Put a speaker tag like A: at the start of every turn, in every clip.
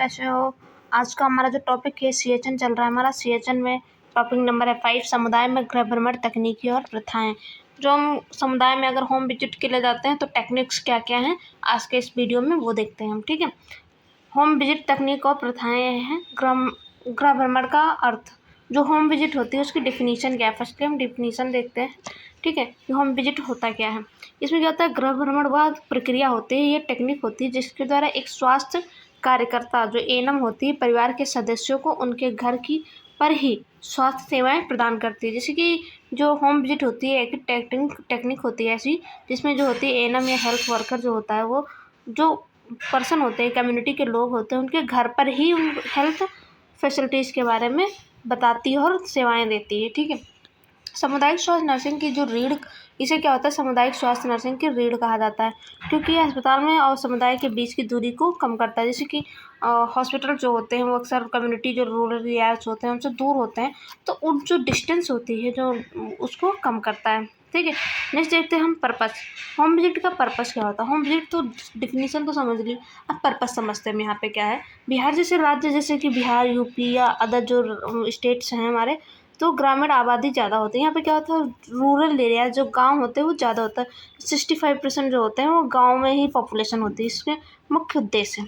A: कैसे हो? आज का हमारा जो टॉपिक है CHN चल रहा है हमारा। CHN में टॉपिक नंबर है 5, समुदाय में गृह भ्रमण तकनीकी और प्रथाएं। जो हम समुदाय में अगर होम विजिट के लिए जाते हैं तो टेक्निक्स क्या क्या हैं, आज के इस वीडियो में वो देखते हैं हम। ठीक है, होम विजिट तकनीक और प्रथाएं हैं। गृह भ्रमण का अर्थ, जो होम विजिट होती है उसकी डिफिनीशन क्या है। फर्स्टली हम डिफिनीशन देखते हैं। ठीक है, कि होम विजिट होता क्या है। इसमें क्या होता है, गृह भ्रमण वह प्रक्रिया होती है, ये टेक्निक होती है जिसके द्वारा एक स्वास्थ्य कार्यकर्ता जो एएनएम होती है परिवार के सदस्यों को उनके घर की पर ही स्वास्थ्य सेवाएं प्रदान करती है। जैसे कि जो होम विजिट होती है एक टेक्निक होती है ऐसी, जिसमें जो होती है एएनएम या हेल्थ वर्कर जो होता है वो जो पर्सन होते हैं, कम्युनिटी के लोग होते हैं, उनके घर पर ही उन हेल्थ फैसिलिटीज़ के बारे में बताती है और सेवाएं देती है। ठीक है, सामुदायिक स्वास्थ्य नर्सिंग की जो रीढ़, इसे क्या होता है, सामुदायिक स्वास्थ्य नर्सिंग की रीढ़ कहा जाता है, क्योंकि यह अस्पताल में और समुदाय के बीच की दूरी को कम करता है। जैसे कि हॉस्पिटल जो होते हैं वो अक्सर कम्युनिटी जो रूरल एरियाज होते हैं उनसे दूर होते हैं, तो उन जो डिस्टेंस होती है जो उसको कम करता है। ठीक है, नेक्स्ट देखते हैं हम पर्पस। होम विजिट का पर्पस क्या होता है। होम विजिट तो डिफिनीशन तो समझ ली, अब पर्पस समझते हैं यहाँ पे क्या है। बिहार जैसे राज्य, जैसे कि बिहार, यूपी या अदर जो स्टेट्स हैं हमारे, तो ग्रामीण आबादी ज़्यादा होती है। यहाँ पे क्या होता है, रूरल एरिया जो गांव होते हैं वो ज़्यादा होता है। 65% जो होते हैं वो गांव में ही पॉपुलेशन होती है। इसके मुख्य उद्देश्य,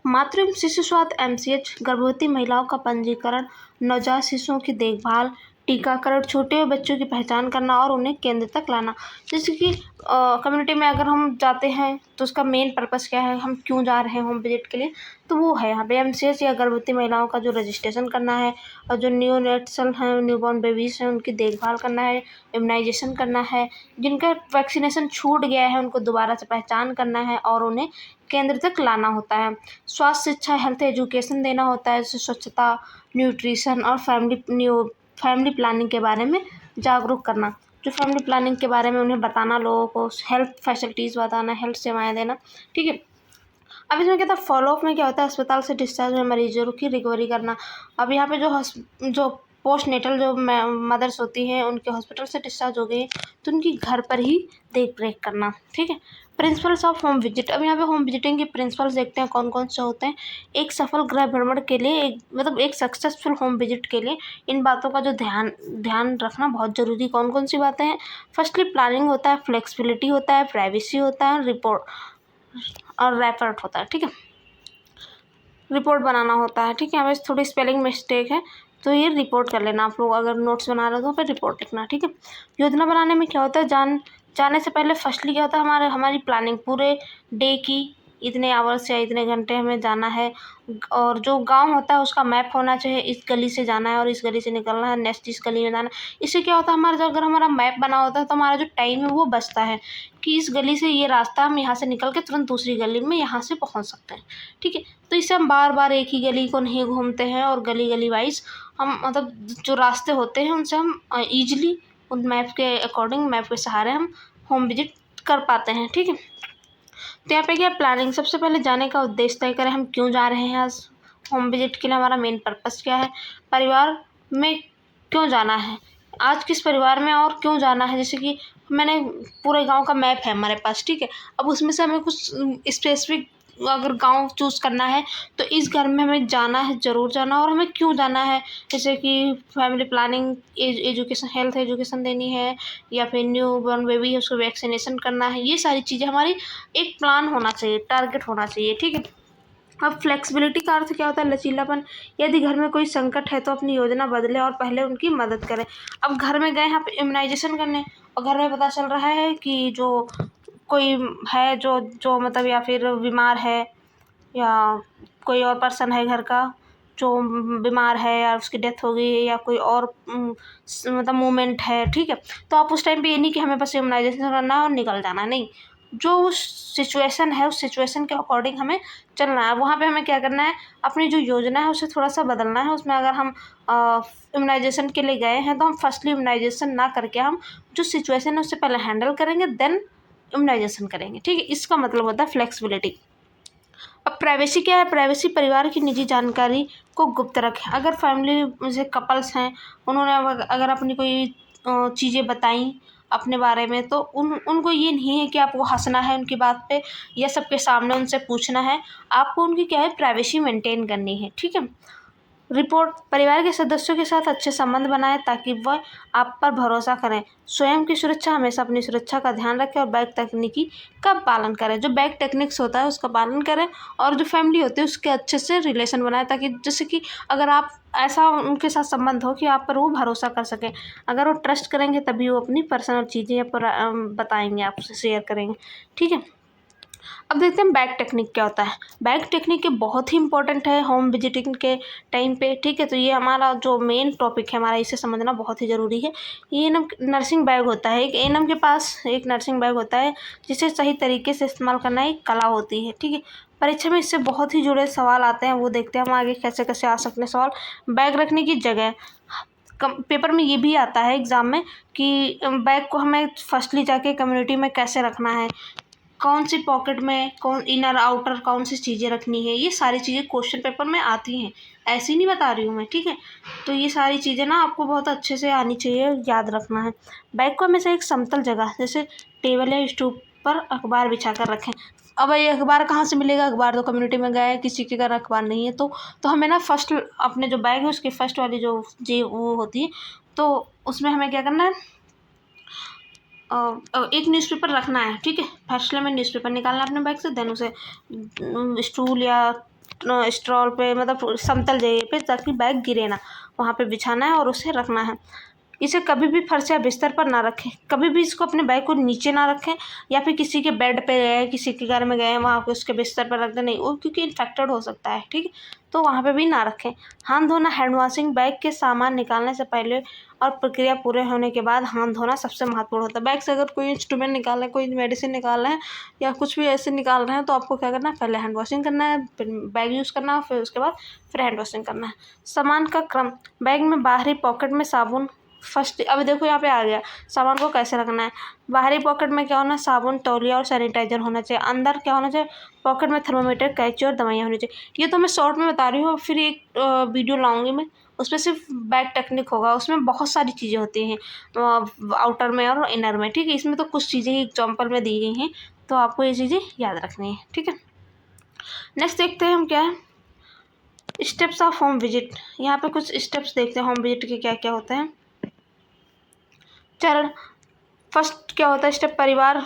A: मातृ एवं शिशु स्वास्थ्य MCH, गर्भवती महिलाओं का पंजीकरण, नवजात शिशुओं की देखभाल, टीकाकरण, छोटे बच्चों की पहचान करना और उन्हें केंद्र तक लाना। जैसे कि कम्युनिटी में अगर हम जाते हैं तो उसका मेन पर्पस क्या है, हम क्यों जा रहे हैं होम विजिट के लिए, तो वो है यहाँ पे MCH या गर्भवती महिलाओं का जो रजिस्ट्रेशन करना है, और जो न्यूनेटल हैं, न्यूबॉर्न बेबीज हैं, उनकी देखभाल करना है, इम्यूनाइजेशन करना है, जिनका वैक्सीनेशन छूट गया है उनको दोबारा से पहचान करना है और उन्हें केंद्र तक लाना होता है। स्वास्थ्य शिक्षा, हेल्थ एजुकेशन देना होता है, जैसे स्वच्छता, न्यूट्रिशन और फैमिली प्लानिंग के बारे में जागरूक करना, जो फैमिली प्लानिंग के बारे में उन्हें बताना, लोगों को हेल्थ फैसिलिटीज़ बताना, हेल्थ सेवाएं देना। ठीक है, अब इसमें क्या था, फॉलोअप में क्या होता है, अस्पताल से डिस्चार्ज हुए मरीजों की रिकवरी करना। अब यहाँ पे जो पोस्ट नेटल जो मदर्स होती हैं उनके हॉस्पिटल से डिस्चार्ज हो गई तो उनकी घर पर ही देख रेख करना। ठीक है, प्रिंसिपल्स ऑफ होम विजिट। अब यहाँ पे होम विजिटिंग के प्रिंसिपल्स देखते हैं कौन कौन से होते हैं। एक सफल गृह भ्रमण के लिए, एक सक्सेसफुल होम विजिट के लिए इन बातों का जो ध्यान रखना बहुत ज़रूरी। कौन कौन सी बातें हैं, फर्स्टली प्लानिंग होता है, फ्लेक्सिबिलिटी होता है, प्राइवेसी होता है, रिपोर्ट और रेफर्ट होता है। ठीक है, रिपोर्ट बनाना होता है। ठीक है, हमें थोड़ी स्पेलिंग मिस्टेक है तो ये रिपोर्ट कर लेना आप लोग, अगर नोट्स बना रहे हो तो फिर रिपोर्ट लिखना। ठीक है, योजना बनाने में क्या होता है, जाने से पहले फर्स्टली क्या होता है, हमारी प्लानिंग पूरे डे की, इतने आवर्स या इतने घंटे हमें जाना है, और जो गांव होता है उसका मैप होना चाहिए, इस गली से जाना है और इस गली से निकलना है, नेक्स्ट इस गली में जाना है। इससे क्या होता है, अगर हमारा मैप बना होता है तो हमारा जो टाइम है वो बचता है कि इस गली से ये रास्ता, हम यहाँ से निकल के तुरंत दूसरी गली में यहाँ से पहुँच सकते हैं। ठीक है, तो इससे हम बार बार एक ही गली को नहीं घूमते हैं और गली वाइज हम जो रास्ते होते हैं उनसे हम ईजिली उन मैप के अकॉर्डिंग, मैप के सहारे हम होम विजिट कर पाते हैं। ठीक है, तो यहाँ पे क्या प्लानिंग, सबसे पहले जाने का उद्देश्य तय करें, हम क्यों जा रहे हैं आज होम विजिट के लिए, हमारा मेन पर्पस क्या है, परिवार में क्यों जाना है, आज किस परिवार में और क्यों जाना है। जैसे कि मैंने पूरे गांव का मैप है हमारे पास। ठीक है, अब उसमें से हमें कुछ स्पेसिफिक अगर गांव चूज़ करना है तो इस घर में हमें जाना है, ज़रूर जाना, और हमें क्यों जाना है, जैसे कि family planning, education, health education देनी है, या फिर न्यू बॉर्न बेबी है उसको वैक्सीनेशन करना है। ये सारी चीज़ें हमारी एक प्लान होना चाहिए, टारगेट होना चाहिए। ठीक है, अब फ्लेक्सिबिलिटी का अर्थ क्या होता है, लचीलापन। यदि घर में कोई संकट है तो अपनी योजना बदले और पहले उनकी मदद करें। अब घर में गए यहाँ पे इम्यूनाइजेशन करने और घर में पता चल रहा है कि जो कोई है जो या फिर बीमार है, या कोई और पर्सन है घर का जो बीमार है या उसकी डेथ हो गई है, या कोई और मूवमेंट है। ठीक है, तो आप उस टाइम पे ये नहीं कि हमें बस इम्यूनाइजेशन करना है और निकल जाना है, नहीं, जो उस सिचुएशन है उस सिचुएशन के अकॉर्डिंग हमें चलना है। वहाँ पे हमें क्या करना है, अपनी जो योजना है उसे थोड़ा सा बदलना है। उसमें अगर हम इम्यूनाइजेशन के लिए गए हैं तो हम फर्स्टली इम्यूनाइजेशन ना करके हम जो सिचुएशन है उससे पहले हैंडल करेंगे, देन इम्यूनाइजेशन करेंगे। ठीक है, इसका मतलब होता है फ्लेक्सिबिलिटी। अब प्राइवेसी क्या है, प्राइवेसी परिवार की निजी जानकारी को गुप्त रखें। अगर फैमिली जैसे कपल्स हैं, उन्होंने अगर अपनी कोई चीज़ें बताई अपने बारे में, तो उनको ये नहीं है कि आपको हँसना है उनकी बात पे या सबके सामने उनसे पूछना है। आपको उनकी क्या है, प्राइवेसी मेंटेन करनी है, ठीक है। रिपोर्ट, परिवार के सदस्यों के साथ अच्छे संबंध बनाएं ताकि वह आप पर भरोसा करें। स्वयं की सुरक्षा, हमेशा अपनी सुरक्षा का ध्यान रखें और बैग तकनीकी का पालन करें। जो बैग टेक्निक्स होता है उसका पालन करें और जो फैमिली होती है उसके अच्छे से रिलेशन बनाएं, ताकि जैसे कि अगर आप ऐसा उनके साथ संबंध हो कि आप पर वो भरोसा कर सकें। अगर वो ट्रस्ट करेंगे तभी वो अपनी पर्सनल चीज़ें बताएंगे, आपसे शेयर करेंगे, ठीक है। अब देखते हैं बैग टेक्निक क्या होता है। बैग टेक्निक बहुत ही इंपॉर्टेंट है होम विजिटिंग के टाइम पे, ठीक है। तो ये हमारा जो मेन टॉपिक है हमारा, इसे समझना बहुत ही ज़रूरी है। ये नर्सिंग बैग होता है, एक एएनएम के पास एक नर्सिंग बैग होता है जिसे सही तरीके से इस्तेमाल करना एक कला होती है, ठीक है। परीक्षा में इससे बहुत ही जुड़े सवाल आते हैं, वो देखते हैं हम आगे कैसे कैसे आ सकते हैं सवाल। बैग रखने की जगह, पेपर में ये भी आता है एग्ज़ाम में कि बैग को हमें फर्स्टली जाके कम्युनिटी में कैसे रखना है, कौन सी पॉकेट में, कौन इनर आउटर कौन सी चीज़ें रखनी है। ये सारी चीज़ें क्वेश्चन पेपर में आती हैं, ऐसी नहीं बता रही हूँ मैं, ठीक है। तो ये सारी चीज़ें ना आपको बहुत अच्छे से आनी चाहिए, याद रखना है। बैग को हमेशा एक समतल जगह जैसे टेबल या स्टूल पर अखबार बिछा कर रखें। अब ये अखबार कहाँ से मिलेगा, अखबार तो कम्युनिटी में गए, किसी के घर अखबार नहीं है, तो हमें ना फर्स्ट अपने जो बैग है उसके फर्स्ट वाली जो जी वो होती है, तो उसमें हमें क्या करना है, एक न्यूज़पेपर रखना है, ठीक है। फर्स्ट में न्यूज़पेपर निकालना है अपने बैग से, देन उसे स्टूल या स्टॉल पे, मतलब समतल जगह पे, ताकि बैग गिरे ना, वहाँ पे बिछाना है और उसे रखना है। इसे कभी भी फर्श या बिस्तर पर ना रखें, कभी भी इसको अपने बैग को नीचे ना रखें या फिर किसी के बेड पे गए, किसी के घर में गए वहाँ पे उसके बिस्तर पर रख दें, नहीं, वो क्योंकि इन्फेक्टेड हो सकता है, ठीक है। तो वहाँ पे भी ना रखें। हाथ धोना, हैंड वॉशिंग, बैग के सामान निकालने से पहले और प्रक्रिया पूरे होने के बाद हाथ धोना सबसे महत्वपूर्ण होता है। बैग से अगर कोई इंस्ट्रूमेंट निकालना है, कोई मेडिसिन निकालना है या कुछ भी ऐसे निकाल रहे हैं, तो आपको क्या करना है, पहले हैंड वॉशिंग करना है, फिर बैग यूज़ करना है, फिर उसके बाद फिर हैंड वॉशिंग करना है। सामान का क्रम, बैग में बाहरी पॉकेट में साबुन फर्स्ट, अब देखो यहाँ पे आ गया सामान को कैसे रखना है। बाहरी पॉकेट में क्या होना है, साबुन, तौलिया और सैनिटाइजर होना चाहिए। अंदर क्या होना चाहिए, पॉकेट में थर्मामीटर, कैंची और दवाइयाँ होनी चाहिए। ये तो मैं शॉर्ट में बता रही हूँ, फिर एक वीडियो लाऊंगी मैं, उसमें सिर्फ बैग टेक्निक होगा, उसमें बहुत सारी चीज़ें होती हैं आउटर में और इनर में, ठीक है। इसमें तो कुछ चीज़ें ही एग्जाम्पल में दी गई हैं, तो आपको ये चीज़ें याद रखनी है, ठीक है। नेक्स्ट देखते हैं हम क्या है, स्टेप्स ऑफ होम विजिट। यहाँ पे कुछ स्टेप्स देखते हैं होम विजिट के क्या क्या होते हैं। चरण, फर्स्ट क्या होता है स्टेप, परिवार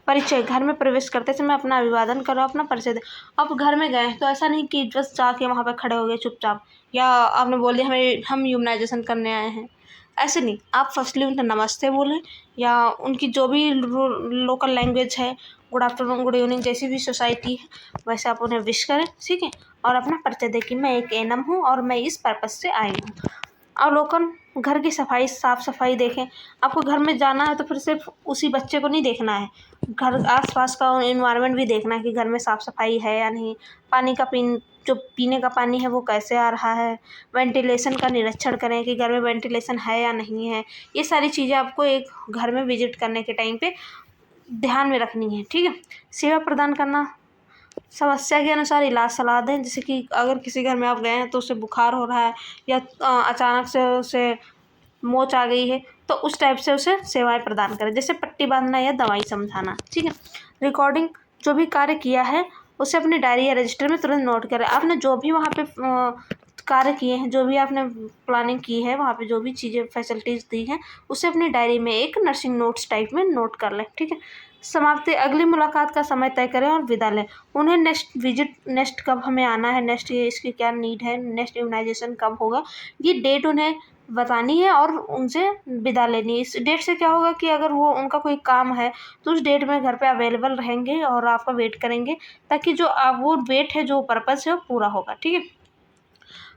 A: परिचय। घर में प्रवेश करते समय अपना अभिवादन करो, अपना परिचय दे। आप घर में गए तो ऐसा नहीं कि बस जाके वहाँ पे खड़े हो गए चुपचाप, या आपने बोल दिया हम ह्यूमनाइजेशन करने आए हैं, ऐसे नहीं। आप फर्स्टली उन्हें नमस्ते बोलें या उनकी जो भी लोकल लैंग्वेज है, गुड आफ्टरनून, गुड इवनिंग, जैसी भी सोसाइटी है वैसे आप उन्हें विश करें, ठीक है। और अपना परिचय दें कि मैं एक एनम हूँ और मैं इस पर्पज़ से आई हूँ। अवलोकन, घर की सफाई, साफ सफाई देखें। आपको घर में जाना है तो फिर सिर्फ उसी बच्चे को नहीं देखना है, घर आसपास का इन्वायरमेंट भी देखना है कि घर में साफ सफाई है या नहीं। पानी का जो पीने का पानी है वो कैसे आ रहा है। वेंटिलेशन का निरीक्षण करें कि घर में वेंटिलेशन है या नहीं है। ये सारी चीज़ें आपको एक घर में विजिट करने के टाइम पे ध्यान में रखनी है, ठीक है। सेवा प्रदान करना, समस्या के अनुसार इलाज सलाह दें। जैसे कि अगर किसी घर में आप गए हैं तो उसे बुखार हो रहा है या अचानक से उसे मोच आ गई है, तो उस टाइप से उसे सेवाएं प्रदान करें, जैसे पट्टी बांधना या दवाई समझाना, ठीक है। रिकॉर्डिंग, जो भी कार्य किया है उसे अपनी डायरी या रजिस्टर में तुरंत नोट करें। आपने जो भी वहाँ पे कार्य किए हैं, जो भी आपने प्लानिंग की है, वहाँ पे जो भी चीज़ें फैसिलिटीज़ दी हैं, उसे अपनी डायरी में एक नर्सिंग नोट्स टाइप में नोट कर लें, ठीक है। समाप्ति, अगली मुलाकात का समय तय करें और विदा लें। उन्हें नेक्स्ट कब हमें आना है, नेक्स्ट ये इसकी क्या नीड है, नेक्स्ट इम्यूनाइजेशन कब होगा, ये डेट उन्हें बतानी है और उनसे विदा लेनी है। इस डेट से क्या होगा कि अगर वो उनका कोई काम है तो उस डेट में घर पे अवेलेबल रहेंगे और आपका वेट करेंगे, ताकि जो आप वो वेट है, जो पर्पस है वो पूरा होगा, ठीक है।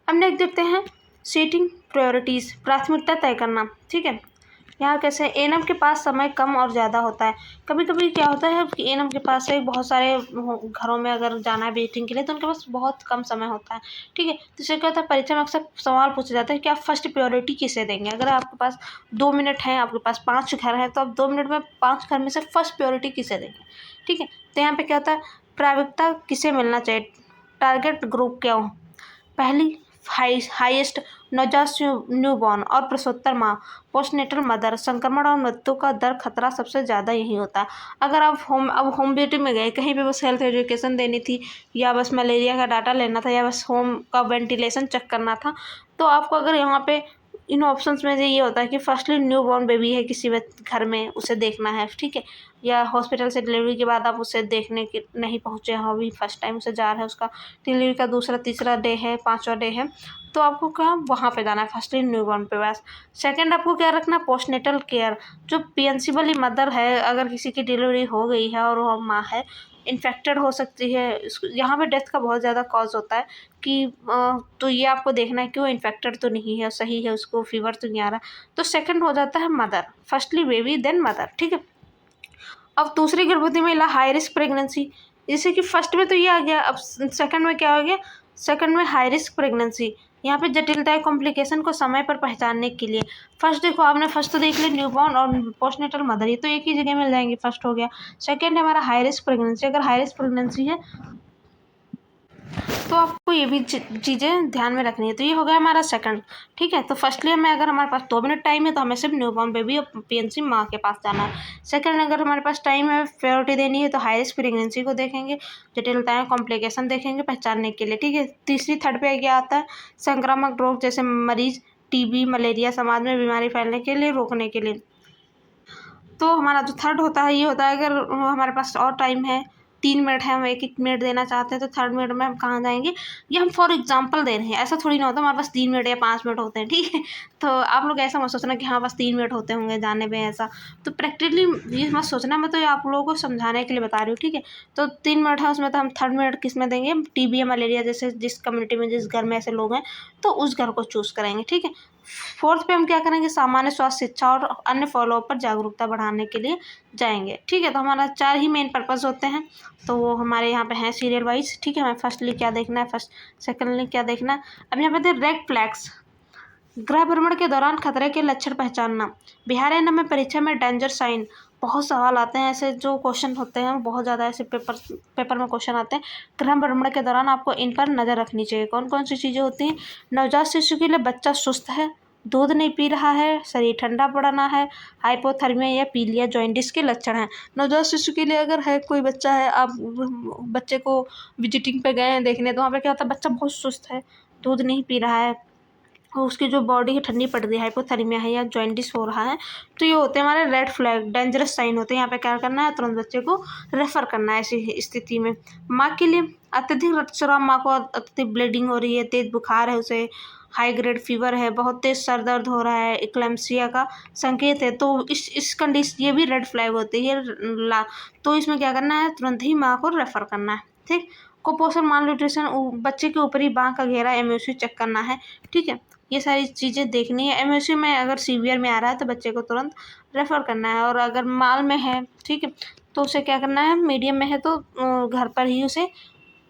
A: अब नेक्स्ट देखते हैं सीटिंग प्रायोरिटीज़, प्राथमिकता तय करना, ठीक है। यहाँ कैसे, एएनएम के पास समय कम और ज़्यादा होता है। कभी कभी क्या होता है कि एएनएम के पास से बहुत सारे घरों में अगर जाना है विजिटिंग के लिए तो उनके पास बहुत कम समय होता है, ठीक है। तो इससे क्या होता है, परीक्षा में अक्सर सवाल पूछा जाता है कि आप फर्स्ट प्रायोरिटी किसे देंगे। अगर आपके पास 2 मिनट हैं, आपके पास 5 घर हैं, तो आप 2 मिनट में 5 घर में से फर्स्ट प्रायोरिटी किसे देंगे, ठीक है। तो यहाँ पे क्या होता है, प्राथमिकता किसे मिलना चाहिए, टारगेट ग्रुप क्या हो, पहली हाईएस्ट नवजात न्यूबॉर्न और प्रसूतर माँ, पोस्टनेटल मदर, संक्रमण और मृत्यु का दर खतरा सबसे ज़्यादा यही होता है। अगर आप होम विजिट में गए, कहीं पे बस हेल्थ एजुकेशन देनी थी या बस मलेरिया का डाटा लेना था या बस होम का वेंटिलेशन चेक करना था, तो आपको अगर यहाँ पे इन ऑप्शंस में से ये होता है कि फर्स्टली न्यू बॉर्न बेबी है किसी घर में, उसे देखना है, ठीक है, या हॉस्पिटल से डिलीवरी के बाद आप उसे देखने के नहीं पहुँचे हो, अभी फर्स्ट टाइम उसे जा रहा है, उसका डिलीवरी का दूसरा तीसरा डे है, 5वां डे है, तो आपको क्या वहाँ पे जाना है फर्स्टली न्यू बॉर्न पे बस। सेकंड आपको क्या रखना है, पोस्टनेटल केयर, जो पीएनसी वाली मदर है, अगर किसी की डिलीवरी हो गई है और वो माँ है, इन्फेक्टेड हो सकती है, यहाँ पे डेथ का बहुत ज़्यादा कॉज होता है कि तो ये आपको देखना है कि वो इन्फेक्टेड तो नहीं है, सही है, उसको फीवर तो नहीं आ रहा, तो सेकंड हो जाता है mother, firstly baby then mother, ठीक है। अब दूसरी गर्भवती महिला हाई रिस्क प्रेगनेंसी, जैसे कि फर्स्ट में तो ये आ गया, अब सेकंड में क्या हो गया, सेकंड में हाई रिस्क प्रेगनेंसी। यहाँ पे जटिलताएं कॉम्प्लिकेशन को समय पर पहचानने के लिए, फर्स्ट देखो आपने, फर्स्ट तो देख लिया न्यूबॉर्न और पोस्टनेटल मदर, ये तो एक ही जगह मिल जाएंगे, फर्स्ट हो गया। सेकंड है हमारा हाई रिस्क प्रेगनेंसी, अगर हाई रिस्क प्रेगनेंसी है तो आपको ये भी चीज़ें ध्यान में रखनी है, तो ये हो गया हमारा सेकंड, ठीक है। तो फर्स्टली हमें, अगर हमारे पास 2 मिनट टाइम है तो हमें सिर्फ न्यूबॉर्न बेबी और पीएनसी माँ के पास जाना है। सेकंड, अगर हमारे पास टाइम है, प्रायोरिटी देनी है, तो हाई रिस्क प्रेगनेंसी को देखेंगे, जटिलताएं कॉम्प्लिकेशन देखेंगे पहचानने के लिए, ठीक है। तीसरी थर्ड पे क्या आता है, संक्रामक रोग जैसे मरीज, टीबी, मलेरिया, समाज में बीमारी फैलने के लिए रोकने के लिए। तो हमारा जो थर्ड होता है ये होता है, अगर हमारे पास और टाइम है, 3 मिनट है, हम 1-1 मिनट देना चाहते हैं, तो थर्ड मिनट में हम कहाँ जाएंगे, ये हम फॉर एग्जांपल दे रहे हैं, ऐसा थोड़ी ना होता हमारे पास 3 मिनट या 5 मिनट होते हैं, ठीक है। तो आप लोग ऐसा मत सोचना कि हाँ बस 3 मिनट होते होंगे जाने में, ऐसा तो प्रैक्टिकली ये मत सोचना, मैं तो ये आप लोगों को समझाने के लिए बता रही हूँ, ठीक है। तो 3 मिनट है, उसमें तो हम थर्ड मिनट किस में देंगे, टीबी या मलेरिया जैसे जिस कम्युनिटी में, जिस घर में ऐसे लोग हैं, तो उस घर को चूज़ करेंगे, ठीक है। फोर्थ पे हम क्या करेंगे, सामान्य स्वास्थ्य शिक्षा और अन्य फॉलोअप पर जागरूकता बढ़ाने के लिए जाएंगे, ठीक है। तो हमारा 4 ही मेन पर्पस होते हैं, तो वो हमारे यहाँ पे हैं सीरियल वाइज, ठीक है। हमें फर्स्टली क्या देखना है, सेकंडली क्या देखना है। अब यहाँ पे रेड फ्लैग्स, गृह भ्रमण के दौरान खतरे के लक्षण पहचानना, बिहार एन में परीक्षा में डेंजर साइन, बहुत सवाल आते हैं ऐसे, जो क्वेश्चन होते हैं बहुत ज़्यादा ऐसे पेपर में क्वेश्चन आते हैं। गृह भ्रमण के दौरान आपको इन पर नज़र रखनी चाहिए, कौन कौन सी चीज़ें होती हैं। नवजात शिशु के लिए बच्चा सुस्त है, दूध नहीं पी रहा है, शरीर ठंडा पड़ना है, हाइपोथर्मिया या पीलिया जॉइंटिस के लक्षण हैं। नवजात शिशु के लिए अगर है, कोई बच्चा है, आप बच्चे को विजिटिंग पे गए हैं देखने, तो वहाँ पे क्या होता है, बच्चा बहुत सुस्त है, दूध नहीं पी रहा है, और उसकी जो बॉडी है ठंडी पड़ रही है, हाइपोथर्मिया है या जॉइंटिस हो रहा है, तो ये होते हैं हमारे रेड फ्लैग, डेंजरस साइन होते हैं। यहाँ पे क्या करना है, तुरंत बच्चे को रेफर करना है ऐसी स्थिति में। माँ के लिए अत्यधिक रक्तस्राव, माँ को अत्यधिक ब्लीडिंग हो रही है, तेज बुखार है, उसे हाई ग्रेड फीवर है, बहुत तेज सर दर्द हो रहा है, एक्लेम्सिया का संकेत है, तो इस कंडीशन, ये भी रेड फ्लैग होती है तो इसमें क्या करना है, तुरंत ही माँ को रेफर करना है, ठीक। कुपोषण, माल न्यूट्रिशन, बच्चे के ऊपरी बांह का घेरा एमओसी चेक करना है, ठीक है। ये सारी चीज़ें देखनी है। एमओसी में अगर सीवियर में आ रहा है तो बच्चे को तुरंत रेफ़र करना है, और अगर माल में है, ठीक है, तो उसे क्या करना है, मीडियम में है तो घर पर ही उसे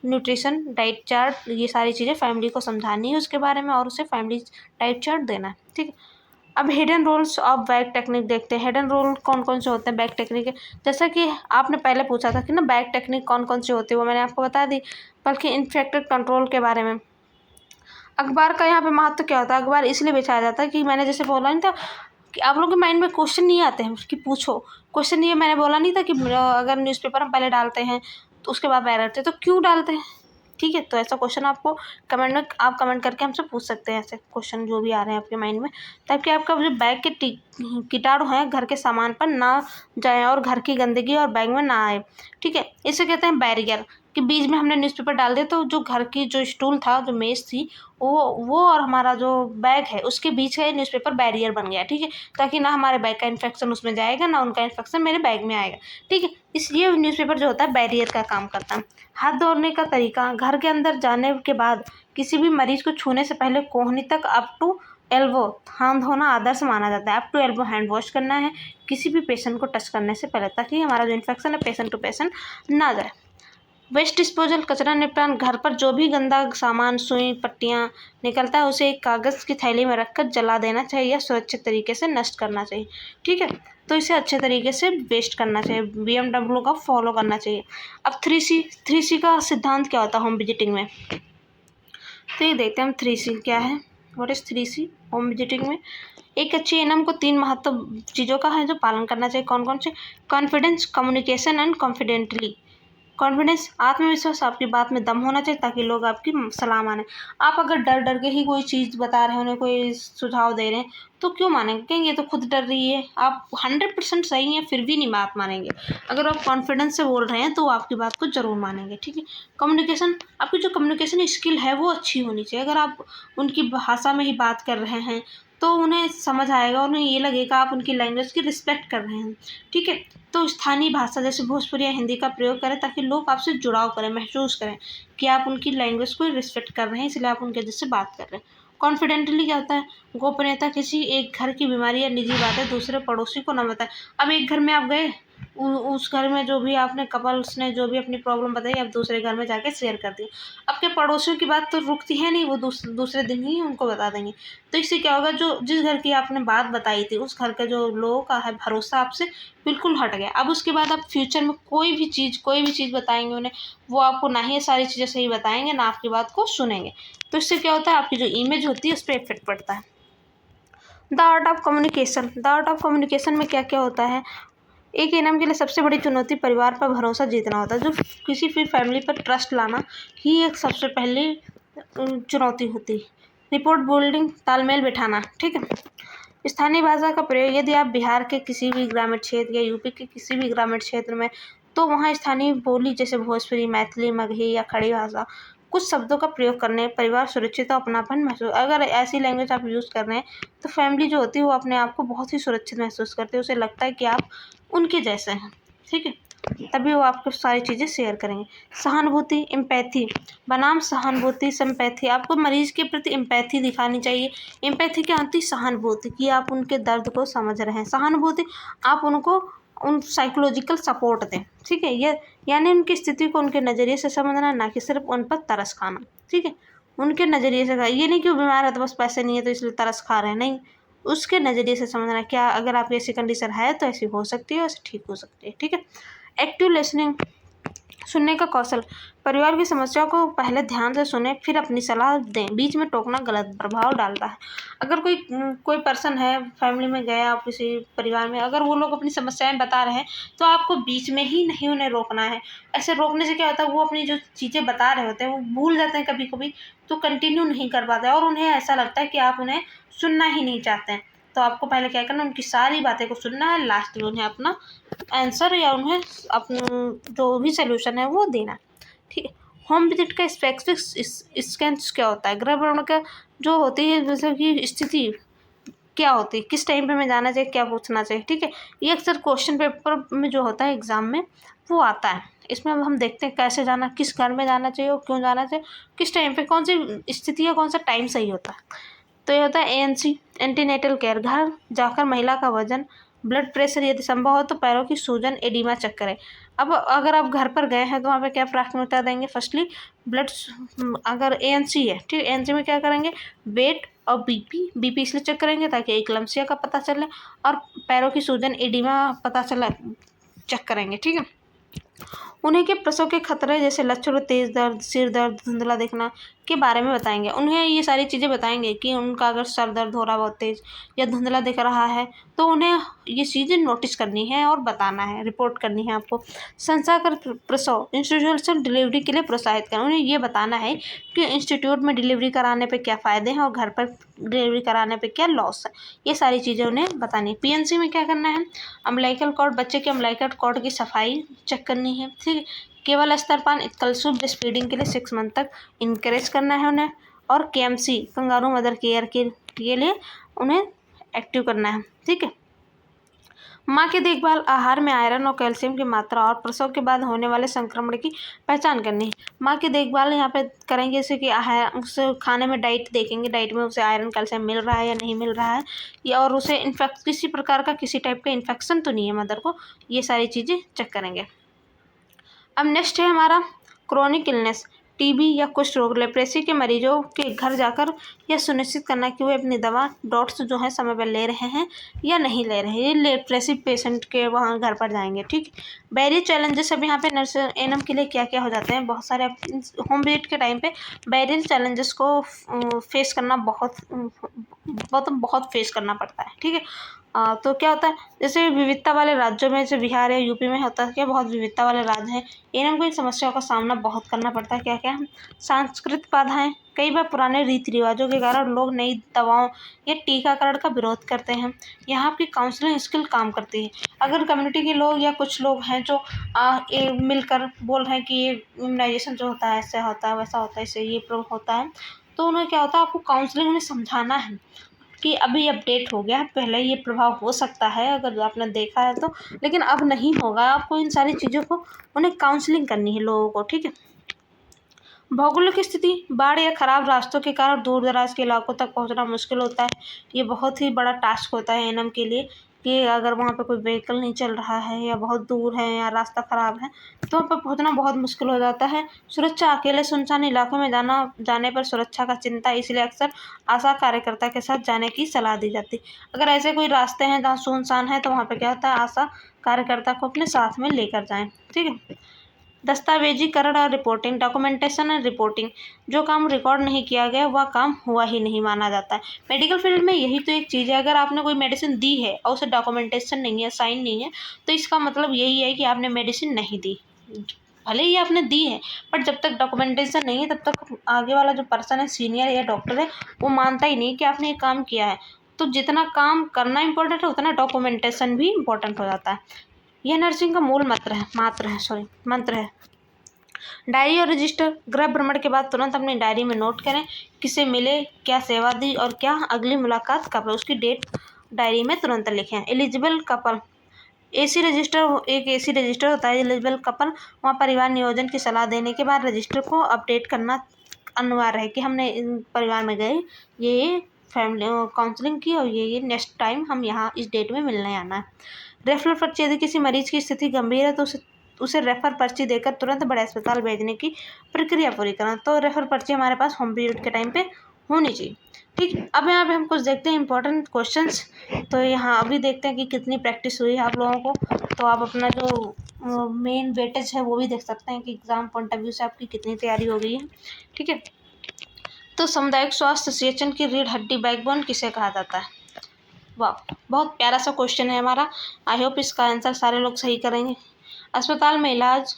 A: न्यूट्रिशन, डाइट चार्ट, ये सारी चीज़ें फैमिली को समझानी है उसके बारे में, और उसे फैमिली डाइट चार्ट देना है, ठीक है। अब hidden roles of bag technique देखते हैं। हिडन रोल कौन कौन से होते हैं बैग टेक्निक के, जैसा कि आपने पहले पूछा था कि ना बैग टेक्निक कौन कौन से होते हैं, वो मैंने आपको बता दी, बल्कि इन्फेक्टेड कंट्रोल के बारे में। अखबार का यहाँ पे महत्व क्या होता है, अखबार इसलिए बिछाया जाता है कि मैंने जैसे बोला नहीं था कि आप लोगों के माइंड में क्वेश्चन नहीं आते हैं कि पूछो, क्वेश्चन ये मैंने बोला नहीं था कि अगर न्यूज़पेपर हम पहले डालते हैं तो उसके बाद बैग रखते हैं, तो क्यों डालते हैं, ठीक है। तो ऐसा क्वेश्चन आपको कमेंट में, आप कमेंट करके हमसे पूछ सकते हैं, ऐसे क्वेश्चन जो भी आ रहे हैं आपके माइंड में, ताकि आपका जो बैग के कीटाणु हैं घर के सामान पर ना जाए और घर की गंदगी और बैग में ना आए, ठीक है। इसे कहते हैं बैरियर, कि बीच में हमने न्यूज़पेपर डाल दिया तो जो घर की जो स्टूल था, जो मेज़ थी, वो और हमारा जो बैग है उसके बीच का न्यूज़पेपर बैरियर बन गया, ठीक है, ताकि ना हमारे बैग का इन्फेक्शन उसमें जाएगा, ना उनका इन्फेक्शन मेरे बैग में आएगा, ठीक है। इसलिए न्यूज़पेपर जो होता है बैरियर का काम करता है। हाथ धोने का तरीका, घर के अंदर जाने के बाद किसी भी मरीज को छूने से पहले कोहनी तक अप टू एल्बो हाथ धोना आदर्श माना जाता है। Up to elbow hand wash करना है किसी भी पेशेंट को टच करने से पहले, ताकि हमारा जो इन्फेक्शन है पेशेंट टू पेशेंट ना जाए। वेस्ट डिस्पोजल, कचरा निपटान, घर पर जो भी गंदा सामान, सुई, पट्टियाँ निकलता है उसे एक कागज़ की थैली में रखकर जला देना चाहिए या सुरक्षित तरीके से नष्ट करना चाहिए, ठीक है। तो इसे अच्छे तरीके से वेस्ट करना चाहिए, BMW का फॉलो करना चाहिए। अब 3C का सिद्धांत क्या होता है होम विजिटिंग में। तो ये देखते हैं हम 3C क्या है, what is 3C home visiting में। एक अच्छी एएनएम को 3 महत्व चीज़ों का है जो पालन करना चाहिए। कौन कौन से? Confidence, communication and confidently. Confidence, आत्मविश्वास, आपकी बात में दम होना चाहिए ताकि लोग आपकी सलाह माने। आप अगर डर डर के ही कोई चीज़ बता रहे हैं, उन्हें कोई सुझाव दे रहे हैं, तो क्यों मानेंगे? कहेंगे ये तो खुद डर रही है। आप 100% सही हैं फिर भी नहीं बात मानेंगे। अगर आप कॉन्फिडेंस से बोल रहे हैं तो वो आपकी बात को ज़रूर मानेंगे, ठीक है। कम्युनिकेशन, आपकी जो कम्युनिकेशन स्किल है वो अच्छी होनी चाहिए। अगर आप उनकी भाषा में ही बात कर रहे हैं तो उन्हें समझ आएगा, उन्हें ये लगेगा आप उनकी लैंग्वेज की रिस्पेक्ट कर रहे हैं, ठीक है। तो स्थानीय भाषा जैसे भोजपुरी या हिंदी का प्रयोग करें ताकि लोग आपसे जुड़ाव करें, महसूस करें कि आप उनकी लैंग्वेज को रिस्पेक्ट कर रहे हैं, इसलिए आप उनके जैसे बात कर रहे हैं। कॉन्फिडेंटली क्या होता है? गोपनीयता, किसी एक घर की बीमारी या निजी बातें दूसरे पड़ोसी को न बताएं। अब एक घर में आप गए, उस घर में जो भी आपने कपल्स ने जो भी अपनी प्रॉब्लम बताई, आप दूसरे घर में जाके शेयर कर दी। आपके पड़ोसियों की बात तो रुकती है नहीं, वो दूसरे दिन ही उनको बता देंगे। तो इससे क्या होगा, जो जिस घर की आपने बात बताई थी उस घर के जो लोगों का है भरोसा आपसे बिल्कुल हट गया। अब उसके बाद आप फ्यूचर में कोई भी चीज़ बताएंगे उन्हें, वो आपको ना ही ये सारी चीज़ें सही बताएंगे ना आपकी बात को सुनेंगे। तो इससे क्या होता है, आपकी जो इमेज होती है उस पर इफेक्ट पड़ता है। The art of communication, the art of communication में क्या क्या होता है? एक एएनएम के लिए सबसे बड़ी चुनौती परिवार पर भरोसा जीतना होता है। जो किसी भी फैमिली पर ट्रस्ट लाना ही एक सबसे पहली चुनौती होती है। रिपोर्ट बिल्डिंग, तालमेल बिठाना, ठीक है। स्थानीय भाषा का प्रयोग, यदि आप बिहार के किसी भी ग्रामीण क्षेत्र या यूपी के किसी भी ग्रामीण क्षेत्र में, तो वहाँ स्थानीय बोली जैसे भोजपुरी, मैथिली, मगही या खड़ी भाषा कुछ शब्दों का प्रयोग करने परिवार सुरक्षित और अपनापन महसूस। अगर ऐसी लैंग्वेज आप यूज़ कर रहे हैं तो फैमिली जो होती है वो अपने आप को बहुत ही सुरक्षित महसूस करती है, उसे लगता है कि आप उनके जैसे हैं, ठीक है। तभी वो आपको सारी चीज़ें शेयर करेंगे। सहानुभूति, एम्पैथी, बनाम सहानुभूति, सिंपैथी। आपको मरीज के प्रति एम्पैथी दिखानी चाहिए। एम्पैथी क्या होती है? सहानुभूति, कि आप उनके दर्द को समझ रहे हैं। सहानुभूति, आप उनको उन साइकोलॉजिकल सपोर्ट दें, ठीक है। ये यानी उनकी स्थिति को उनके नज़रिए से समझना, ना कि सिर्फ उन पर तरस खाना, ठीक है। उनके नज़रिए से, ये नहीं कि वो बीमार है तो बस पैसे नहीं है तो इसलिए तरस खा रहे हैं, नहीं। उसके नज़रिए से समझना, क्या अगर आपकी ऐसी कंडीशन है तो ऐसी हो सकती है, ऐसे ठीक हो सकती है, ठीक है। एक्टिव लिसनिंग, सुनने का कौशल, परिवार की समस्याओं को पहले ध्यान से सुने फिर अपनी सलाह दें। बीच में टोकना गलत प्रभाव डालता है। अगर कोई पर्सन है फैमिली में गया, आप किसी परिवार में, अगर वो लोग अपनी समस्याएं बता रहे हैं तो आपको बीच में ही नहीं उन्हें रोकना है। ऐसे रोकने से क्या होता है, वो अपनी जो चीज़ें बता रहे होते हैं वो भूल जाते हैं कभी कभी, तो कंटिन्यू नहीं कर पाते और उन्हें ऐसा लगता है कि आप उन्हें सुनना ही नहीं चाहते हैं। तो आपको पहले क्या करना, उनकी सारी बातें को सुनना है, लास्ट में उन्हें अपना आंसर या उन्हें अपना जो भी सोल्यूशन है वो देना, ठीक है। होम विजिट का स्पेसिफिक स्कैंस क्या होता है? गृह भ्रमण का जो होती है जैसे कि स्थिति क्या होती है, किस टाइम पे हमें जाना चाहिए, क्या पूछना चाहिए, ठीक है। ये अक्सर क्वेश्चन पेपर में जो होता है एग्जाम में वो आता है। इसमें अब हम देखते हैं कैसे जाना, किस घर में जाना चाहिए और क्यों जाना चाहिए, किस टाइम पे कौन सी स्थिति या कौन सा टाइम सही होता है। तो ये होता है एएनसी, एंटीनेटल केयर। घर जाकर महिला का वजन, ब्लड प्रेशर, यदि संभव हो तो पैरों की सूजन, एडिमा चेक करें। अब अगर आप घर पर गए हैं तो वहाँ पे क्या प्राथमिकता देंगे? फर्स्टली ब्लड, अगर एएनसी है, ठीक है, एएनसी में क्या करेंगे, वेट और बीपी इसलिए चेक करेंगे ताकि एक्लम्सिया का पता चले, और पैरों की सूजन, एडिमा पता चला चेक करेंगे, ठीक है। उन्हें के प्रसव के खतरे जैसे लक्षण, तेज दर्द, सिर दर्द, धुंधला दिखना के बारे में बताएंगे। उन्हें ये सारी चीज़ें बताएंगे कि उनका अगर सर दर्द हो रहा है बहुत तेज़ या धुंधला दिख रहा है तो उन्हें ये चीज़ें नोटिस करनी है और बताना है, रिपोर्ट करनी है आपको। संस्थागत प्रसव, इंस्टीट्यूशनल डिलीवरी के लिए प्रोत्साहित करें। उन्हें ये बताना है कि इंस्टीट्यूट में डिलीवरी कराने पे क्या फ़ायदे हैं और घर पर डिलीवरी कराने पे क्या लॉस है, ये सारी चीज़ें उन्हें बतानी है। पीएनसी में क्या करना है, अम्बिलिकल कॉर्ड, बच्चे के अम्बिलिकल कॉर्ड की सफाई चेक करनी है, ठीक है। केवल स्तनपान, कलसुप ब्रेस्ट फीडिंग के लिए 6 मंथ तक इनकरेज करना है उन्हें, और केएमसी, कंगारू मदर केयर के लिए उन्हें एक्टिव करना है, ठीक है। माँ की देखभाल, आहार में आयरन और कैल्शियम की मात्रा और प्रसव के बाद होने वाले संक्रमण की पहचान करनी है। माँ की देखभाल यहाँ पे करेंगे जैसे कि आहार, उसे खाने में डाइट देखेंगे, डाइट में उसे आयरन कैल्शियम मिल रहा है या नहीं मिल रहा है, या और उसे किसी प्रकार का किसी टाइप का इन्फेक्शन तो नहीं है मदर को, ये सारी चीज़ें चेक करेंगे। अब नेक्स्ट है हमारा क्रोनिक इलनेस, टीबी या कुष्ठ रोग, लेप्रेसी के मरीजों के घर जाकर यह सुनिश्चित करना कि वे अपनी दवा डॉट्स जो है समय पर ले रहे हैं या नहीं ले रहे हैं। ये लेप्रेसी पेशेंट के वहाँ घर पर जाएंगे। ठीक, बैरियर चैलेंजेस। अब यहाँ पे नर्स एएनएम के लिए क्या क्या हो जाते हैं, बहुत सारे होम विजिट के टाइम पे बैरियर चैलेंजेस को फेस करना बहुत फेस करना पड़ता है। ठीक है, तो क्या होता है, जैसे विविधता वाले राज्यों में, जैसे बिहार या यूपी में होता है क्या, बहुत विविधता वाले राज्य हैं, इन्हें को इन समस्याओं का सामना बहुत करना पड़ता है। क्या क्या, सांस्कृतिक बाधाएं। कई बार पुराने रीति रिवाजों के कारण लोग नई दवाओं या टीकाकरण का विरोध करते हैं। यहाँ की काउंसलिंग स्किल काम करती है। अगर कम्युनिटी के लोग या कुछ लोग हैं जो मिलकर बोल रहे हैं कि ये इम्यूनाइजेशन जो होता है ऐसा होता है, वैसा होता है, इससे ये प्रॉब्लम होता है, तो उन्हें क्या होता है, आपको काउंसलिंग में समझाना है कि अभी अपडेट हो गया है, पहले ये प्रभाव हो सकता है अगर आपने देखा है तो, लेकिन अब नहीं होगा। आपको इन सारी चीज़ों को उन्हें काउंसलिंग करनी है लोगों को। ठीक है, भौगोलिक स्थिति। बाढ़ या खराब रास्तों के कारण दूर दराज के इलाकों तक पहुंचना मुश्किल होता है। ये बहुत ही बड़ा टास्क होता है एएनएम के लिए कि अगर वहाँ पे कोई व्हीकल नहीं चल रहा है या बहुत दूर है या रास्ता ख़राब है तो वहाँ पर पहुँचना बहुत मुश्किल हो जाता है। सुरक्षा। अकेले सुनसान इलाकों में जाने पर सुरक्षा का चिंता, इसलिए अक्सर आशा कार्यकर्ता के साथ जाने की सलाह दी जाती है। अगर ऐसे कोई रास्ते हैं जहाँ सुनसान है तो वहाँ पर क्या होता है, आशा कार्यकर्ता को अपने साथ में लेकर जाएँ। ठीक है, दस्तावेजीकरण और रिपोर्टिंग। Documentation and reporting. जो काम रिकॉर्ड नहीं किया गया वह काम हुआ ही नहीं माना जाता है। मेडिकल फील्ड में यही तो एक चीज़ है, अगर आपने कोई मेडिसिन दी है और उसे डॉक्यूमेंटेशन नहीं है, साइन नहीं है, तो इसका मतलब यही है कि आपने मेडिसिन नहीं दी। भले ही आपने दी है, बट जब तक डॉक्यूमेंटेशन नहीं है तब तक आगे वाला जो पर्सन है, सीनियर या डॉक्टर है, वो मानता ही नहीं कि आपने ये काम किया है। तो जितना काम करना इम्पोर्टेंट है उतना डॉक्यूमेंटेशन भी इम्पोर्टेंट हो जाता है। यह नर्सिंग का मूल मंत्र है। डायरी और रजिस्टर। गृह भ्रमण के बाद तुरंत अपनी डायरी में नोट करें किसे मिले, क्या सेवा दी और क्या अगली मुलाकात कब है, उसकी डेट डायरी में तुरंत लिखें। Eligible couple. AC register. एक एसी रजिस्टर होता है एलिजिबल कपल, वहाँ परिवार नियोजन की सलाह देने के बाद रजिस्टर को अपडेट करना अनिवार्य है कि हमने इन परिवार में गए, ये फैमिली काउंसलिंग की और ये नेक्स्ट टाइम हम यहाँ इस डेट में मिलने आना है। रेफरल पर्ची। यदि किसी मरीज की स्थिति गंभीर है तो उसे रेफर पर्ची देकर तुरंत बड़े अस्पताल भेजने की प्रक्रिया पूरी करना। तो रेफर पर्ची हमारे पास होम विजिट के टाइम पे होनी चाहिए। ठीक, अब यहाँ पे हम कुछ देखते हैं इंपॉर्टेंट क्वेश्चंस। तो यहाँ अभी देखते हैं कि कितनी प्रैक्टिस हुई है आप लोगों को, तो आप अपना जो मेन वेटेज है वो भी देख सकते हैं कि एग्जाम पॉइंट ऑफ व्यू से आपकी कितनी तैयारी हो गई है। ठीक है, तो सामुदायिक स्वास्थ्य संचयन की रीढ़ हड्डी बैकबोन किसे कहा जाता है। वाह, बहुत प्यारा सा क्वेश्चन है हमारा। आई होप इसका आंसर सारे लोग सही करेंगे। अस्पताल में इलाज,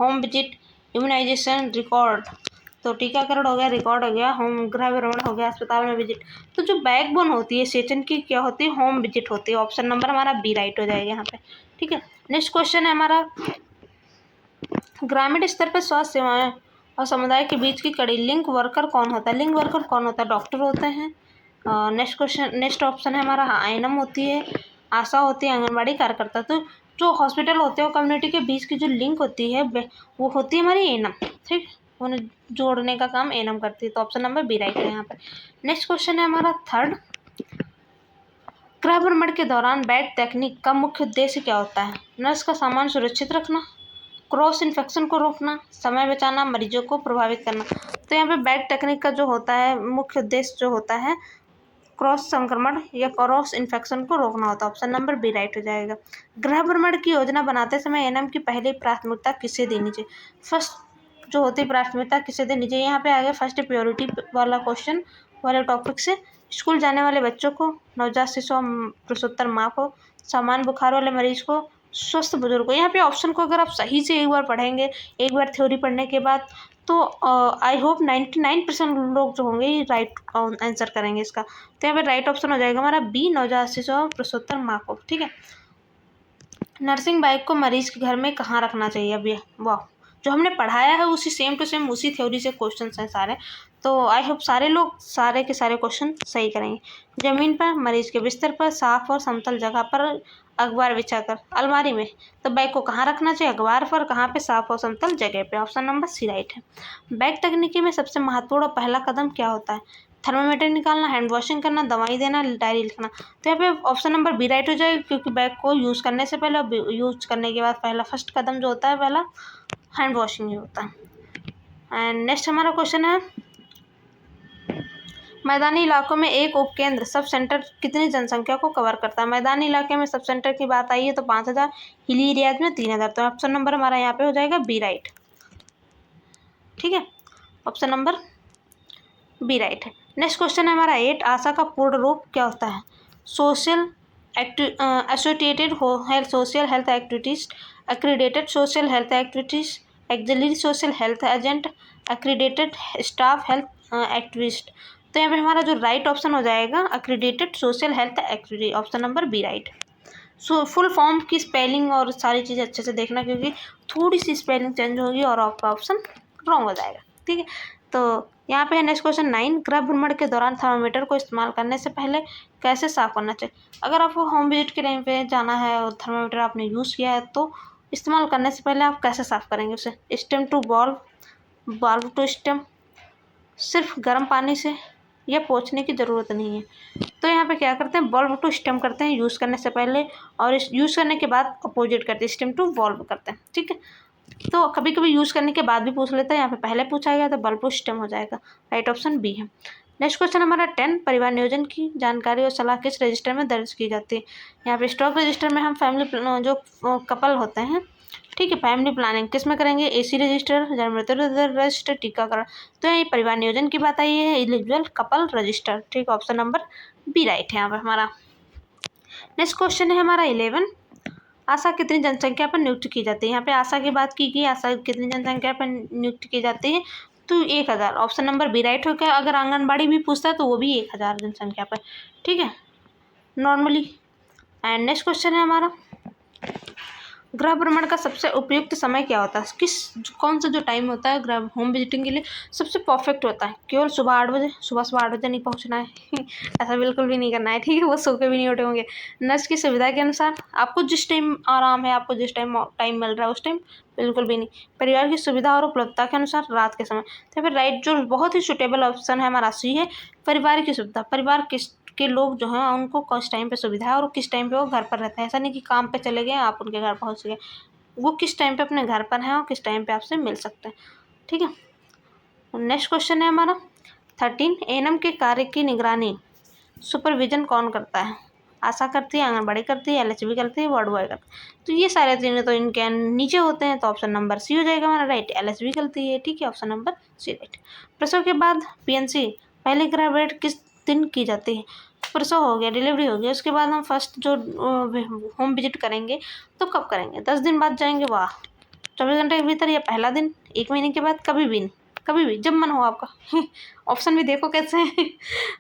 A: होम विजिट, इम्यूनाइजेशन, रिकॉर्ड। तो टीकाकरण हो गया, रिकॉर्ड हो गया, होम गृह भ्रमण हो गया, अस्पताल में विजिट। तो जो बैकबोन होती है सेचन की क्या होती है, होम विजिट होती है। ऑप्शन नंबर हमारा बी राइट हो जाएगा यहाँ पे। ठीक है, नेक्स्ट क्वेश्चन है हमारा, ग्रामीण स्तर पर स्वास्थ्य सेवाएं और समुदाय के बीच की कड़ी, लिंक वर्कर कौन होता है। लिंक वर्कर कौन होता है, डॉक्टर होते हैं। नेक्स्ट ऑप्शन है हमारा आयनम होती है, आशा होती है, आंगनबाड़ी कार्यकर्ता। तो जो हॉस्पिटल होते हैं और कम्युनिटी के बीच की जो लिंक होती है वो होती है हमारी एनम। ठीक, उन्हें जोड़ने का काम एनम करती है। तो ऑप्शन नंबर बी राइट है यहाँ पर। नेक्स्ट क्वेश्चन है हमारा थर्ड, गृह भ्रमण के दौरान बैग तकनीक का मुख्य उद्देश्य क्या होता है। नर्स का सामान सुरक्षित रखना, क्रॉस इन्फेक्शन को रोकना, समय बचाना, मरीजों को प्रभावित करना। तो यहाँ पे बैग टेक्निक का जो होता है मुख्य उद्देश्य जो होता है क्रॉस संक्रमण या क्रॉस इन्फेक्शन को रोकना होता है। ऑप्शन नंबर बी राइट हो जाएगा। गृह भ्रमण की योजना बनाते समय एएनएम की पहली प्राथमिकता किसे देनी चाहिए। फर्स्ट जो होती है प्राथमिकता किसे देनी चाहिए, यहाँ पे आ गया फर्स्ट प्योरिटी वाला क्वेश्चन वाले टॉपिक से। स्कूल जाने वाले बच्चों को, नवजात शिशु प्रसूतर माँ को, सामान्य बुखार वाले मरीज को, स्वस्थ बुजुर्ग को। यहाँ पे ऑप्शन को अगर आप सही से एक बार पढ़ेंगे, एक बार थ्योरी पढ़ने के बाद, तो आई होप 99% लोग जो होंगे ये राइट आंसर करेंगे इसका। तो यहाँ पे राइट ऑप्शन हो जाएगा हमारा बी, नवजात शिशु और प्रसूतर माँ को। ठीक है, नर्सिंग बैग को मरीज के घर में कहाँ रखना चाहिए। अब ये वाह, जो हमने पढ़ाया है उसी सेम टू सेम उसी थ्योरी से क्वेश्चन हैं सारे। तो आई होप सारे लोग सारे के सारे क्वेश्चन सही करेंगे। ज़मीन पर, मरीज के बिस्तर पर, साफ और समतल जगह पर, अखबार बिछाकर, अलमारी में। तो बैग को कहाँ रखना चाहिए, अखबार पर, कहाँ पे, साफ और समतल जगह पे। ऑप्शन नंबर सी राइट है। बैग तकनीकी में सबसे महत्वपूर्ण और पहला कदम क्या होता है। थर्मामीटर निकालना, हैंड वॉशिंग करना, दवाई देना, डायरी लिखना। तो यहाँ पे ऑप्शन नंबर बी राइट हो जाएगा, क्योंकि बैग को यूज़ करने से पहले और यूज़ करने के बाद पहला फर्स्ट कदम जो होता है पहला हैंड वॉशिंग ही होता है। एंड नेक्स्ट हमारा क्वेश्चन है, मैदानी इलाकों में एक उपकेंद्र सब सेंटर कितनी जनसंख्या को कवर करता है। मैदानी इलाके में सब सेंटर की बात आई है तो 5000, हिली एरियाज में 3000। तो ऑप्शन नंबर हमारा यहाँ पे हो जाएगा बी राइट। ठीक है, ऑप्शन नंबर बी राइट है। नेक्स्ट क्वेश्चन है हमारा 8, आशा का पूर्ण रूप क्या होता है। Social associated health social health activities, accredited social health activities, auxiliary social health agent, accredited staff health activist. तो यहाँ पे हमारा जो राइट ऑप्शन हो जाएगा accredited social health activity, option number B right. So full form की spelling और सारी चीज़ें अच्छे से देखना, क्योंकि थोड़ी सी स्पेलिंग चेंज होगी और आपका ऑप्शन रॉन्ग हो जाएगा। ठीक है, तो यहाँ पे है नेक्स्ट क्वेश्चन 9, गृह भ्रमण के दौरान थर्मामीटर को इस्तेमाल करने से पहले कैसे साफ करना चाहिए। अगर आपको होम विजिट के टाइम पे जाना है और थर्मामीटर आपने यूज़ किया है तो इस्तेमाल करने से पहले आप कैसे साफ़ करेंगे उसे। Stem to bulb, bulb to stem, सिर्फ गर्म पानी से, या पोंछने की ज़रूरत नहीं है। तो यहाँ पे क्या करते हैं, बॉल्व टू स्टेम करते हैं यूज़ करने से पहले, और इस यूज़ करने के बाद अपोजिट करते हैं, स्टेम टू बॉल्व करते हैं। ठीक है, तो कभी कभी यूज़ करने के बाद भी पूछ लेते हैं, यहाँ पे पहले पूछा गया तो बल्ब टू स्टेम हो जाएगा, राइट ऑप्शन बी है। नेक्स्ट क्वेश्चन हमारा 10, परिवार नियोजन की जानकारी और सलाह किस रजिस्टर में दर्ज की जाती है। यहाँ पे स्टॉक रजिस्टर में हम फैमिली जो कपल होते हैं, ठीक है, फैमिली प्लानिंग किस में करेंगे, एसी रजिस्टर, जन्म मृत्यु रजिस्टर, टीकाकरण। तो ये परिवार नियोजन की बात आई है, इंडिविजुअल कपल रजिस्टर। ठीक, ऑप्शन नंबर बी राइट है यहाँ पर हमारा। नेक्स्ट क्वेश्चन है हमारा 11, आशा कितनी जनसंख्या पर नियुक्त की जाती है। यहाँ पे आशा की बात की गई, आशा कितनी जनसंख्या पर नियुक्त की जाती है, तो 1000, ऑप्शन नंबर बी राइट हो गया। अगर आंगनबाड़ी भी पूछता है तो वो भी 1000 जनसंख्या पर। ठीक है, नॉर्मली। एंड नेक्स्ट क्वेश्चन है हमारा, गृह भ्रमण का सबसे उपयुक्त समय क्या होता है। कौन सा जो टाइम होता है गृह होम विजिटिंग के लिए सबसे परफेक्ट होता है। केवल सुबह 8 बजे, सुबह 8 बजे नहीं पहुंचना है ऐसा बिल्कुल भी नहीं करना है। ठीक है, वो सो के भी नहीं उठे होंगे। नर्स की सुविधा के अनुसार आपको जिस टाइम आराम है, आपको जिस टाइम मिल रहा है उस टाइम बिल्कुल भी नहीं। परिवार की सुविधा और उपलब्धता के अनुसार रात के समय। तो फिर राइट जो बहुत ही सुटेबल ऑप्शन है हमारा सी है, परिवार की सुविधा। परिवार के लोग जो हैं उनको किस टाइम पे सुविधा है और किस टाइम पे वो घर पर रहते हैं। ऐसा नहीं कि काम पे चले गए आप उनके घर पहुंच गए, वो किस टाइम पे अपने घर पर हैं और किस टाइम पे आपसे मिल सकते हैं। ठीक है, नेक्स्ट क्वेश्चन है हमारा 13, एएनएम के कार्य की निगरानी सुपरविजन कौन करता है। आशा करती है, आंगनबाड़ी करती है, एलएचबी करती है, वार्ड बॉय करती है। तो ये सारे तीनों तो इनके नीचे होते हैं, तो ऑप्शन नंबर सी हो जाएगा हमारा राइट, एलएचबी करती है। ठीक है, ऑप्शन नंबर सी राइट। प्रसव के बाद पीएनसी पहले ग्रेजुएट किस दिन की जाती है। प्रसव हो गया, डिलीवरी हो गया, उसके बाद हम फर्स्ट जो होम विजिट करेंगे तो कब करेंगे, 10 दिन बाद जाएंगे, वाह, 24 घंटे के भीतर, या पहला दिन, 1 महीने के बाद, कभी भी नहीं, कभी भी जब मन हो आपका ऑप्शन भी देखो कैसे हैं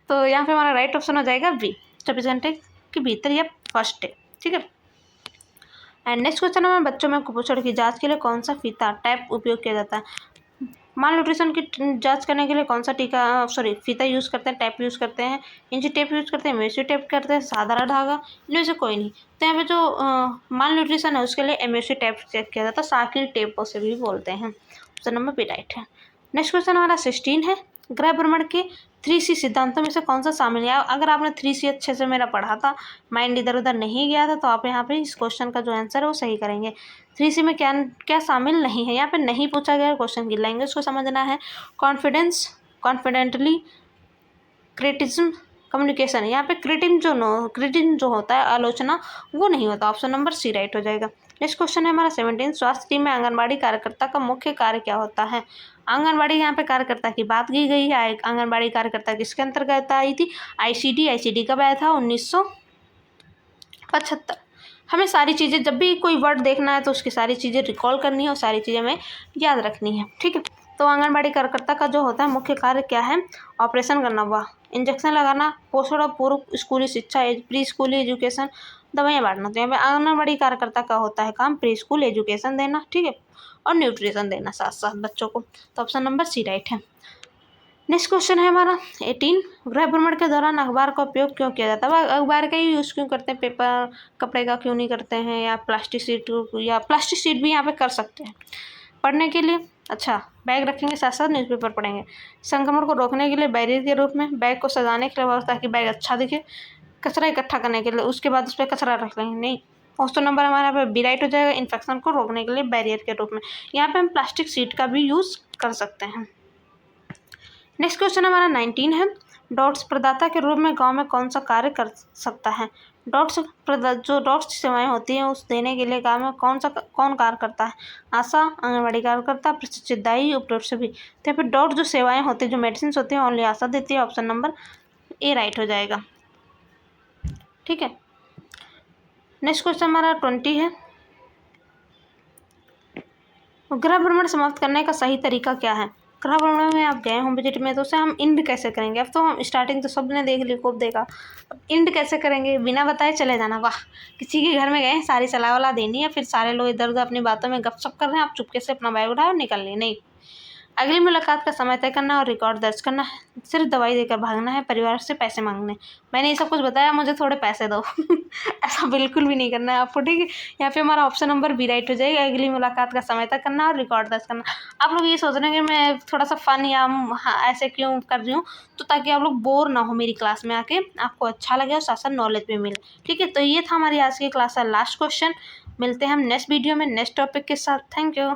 A: तो यहाँ पे हमारा राइट ऑप्शन हो जाएगा बी, 24 घंटे के भीतर या फर्स्ट डे। ठीक है, एंड नेक्स्ट क्वेश्चन है, बच्चों में कुपोषण की जांच के लिए कौन सा फीता टैप उपयोग किया जाता है। माल न्यूट्रिशन की जांच करने के लिए कौन सा फीता यूज़ करते हैं, टैप यूज़ करते हैं, इंची टेप यूज़ करते हैं, एमएससी टेप करते हैं, साधारण धागा, इनमें से कोई नहीं। तो यहाँ पे जो माल न्यूट्रिशन है उसके लिए एमएससी टेप चेक किया जाता है, साकिर टेप उसे भी बोलते हैं। ऑप्शन नंबर बी राइट है। नेक्स्ट क्वेश्चन हमारा 16 है, गृह भ्रमण के 3C सिद्धांतों में से कौन सा शामिल है। अगर आपने 3C अच्छे से मेरा पढ़ा था, माइंड इधर उधर नहीं गया था, तो आप यहाँ पे इस क्वेश्चन का जो आंसर है वो सही करेंगे। 3C में क्या क्या शामिल नहीं है, यहाँ पे नहीं पूछा गया क्वेश्चन की लैंग्वेज को समझना है। Confidence, confidently, criticism, communication. यहाँ पे क्रिटिज्म जो होता है आलोचना, वो नहीं होता। ऑप्शन नंबर सी राइट हो जाएगा। नेक्स्ट क्वेश्चन है हमारा 17, स्वास्थ्य टीम में आंगनबाड़ी कार्यकर्ता का मुख्य कार्य क्या होता है। आंगनबाड़ी यहाँ पे कार्यकर्ता की बात की गई है। आंगनबाड़ी कार्यकर्ता किसके अंतर्गत आई थी, आईसीडी कब आया था, 1975। हमें सारी चीज़ें, जब भी कोई वर्ड देखना है तो उसकी सारी चीज़ें रिकॉल करनी है और सारी चीज़ें हमें याद रखनी है। ठीक है, तो आंगनबाड़ी कार्यकर्ता का जो होता है मुख्य कार्य क्या है, ऑपरेशन करना हुआ, इंजेक्शन लगाना, पोषण और पूर्व स्कूली शिक्षा, प्री स्कूली एजुकेशन, दवाइयाँ बांटना। तो यहाँ पे आंगनबाड़ी कार्यकर्ता का होता है काम प्री स्कूल एजुकेशन देना, ठीक है, और न्यूट्रिशन देना साथ साथ बच्चों को। तो ऑप्शन नंबर सी राइट है। नेक्स्ट क्वेश्चन है हमारा 18, गृह भ्रमण के दौरान अखबार का उपयोग क्यों किया जाता है। अखबार का ही यूज़ क्यों करते हैं, पेपर कपड़े का क्यों नहीं करते हैं, या प्लास्टिक शीट भी यहाँ पे कर सकते हैं पढ़ने के लिए। अच्छा, बैग रखेंगे साथ साथ न्यूज़पेपर पढ़ेंगे। संक्रमण को रोकने के लिए बैरियर के रूप में, बैग को सजाने के लिए ताकि बैग अच्छा दिखे, कचरा इकट्ठा करने के लिए, उसके बाद उस पर कचरा रख लेंगे नहीं, ऑप्शन नंबर हमारा यहाँ पे बी राइट हो जाएगा, इन्फेक्शन को रोकने के लिए बैरियर के रूप में। यहाँ पे हम प्लास्टिक शीट का भी यूज़ कर सकते हैं। नेक्स्ट क्वेश्चन हमारा 19 है, डॉट्स प्रदाता के रूप में गांव में कौन सा कार्य कर सकता है। जो डॉट्स सेवाएं होती हैं उस देने के लिए गांव में कौन कार्य करता है। आशा, आंगनबाड़ी कार्यकर्ता, प्रशिक्षित दाई, उपरोक्त सभी। तो यहाँ पे डॉट जो सेवाएं होती हैं, जो मेडिसिन होती हैं, ओनली आशा देती है। ऑप्शन नंबर ए राइट हो जाएगा। ठीक है, नेक्स्ट क्वेश्चन हमारा 20 है, गृह भ्रमण समाप्त करने का सही तरीका क्या है। गृह भ्रमण में आप गए हों विजिट में, तो उसे हम इंड कैसे करेंगे। अब तो हम स्टार्टिंग तो सबने देख ली, खूब देखा। अब इंड कैसे करेंगे, बिना बताए चले जाना। वाह, किसी के घर में गए, सारी सलाह वाला देनी है, फिर सारे लोग इधर उधर अपनी बातों में गपशप कर रहे हैं, आप चुपके से अपना बैग उठाओ और निकल लिए। नहीं, अगली मुलाकात का समय तय करना और रिकॉर्ड दर्ज करना है। सिर्फ दवाई देकर भागना है, परिवार से पैसे मांगने। मैंने ये सब कुछ बताया, मुझे थोड़े पैसे दो। ऐसा बिल्कुल भी नहीं करना है आपको। ठीक है, यहाँ पे हमारा ऑप्शन नंबर बी राइट हो जाएगा, अगली मुलाकात का समय तय करना और रिकॉर्ड दर्ज करना। आप लोग ये सोच रहे हैं कि मैं थोड़ा सा फन या ऐसे क्यों कर रही हूँ, तो ताकि आप लोग बोर ना हो मेरी क्लास में आके, आपको अच्छा लगे और साथ साथ नॉलेज भी मिले। ठीक है, तो ये था हमारी आज की क्लास का लास्ट क्वेश्चन। मिलते हैं हम नेक्स्ट वीडियो में नेक्स्ट टॉपिक के साथ। Thank you.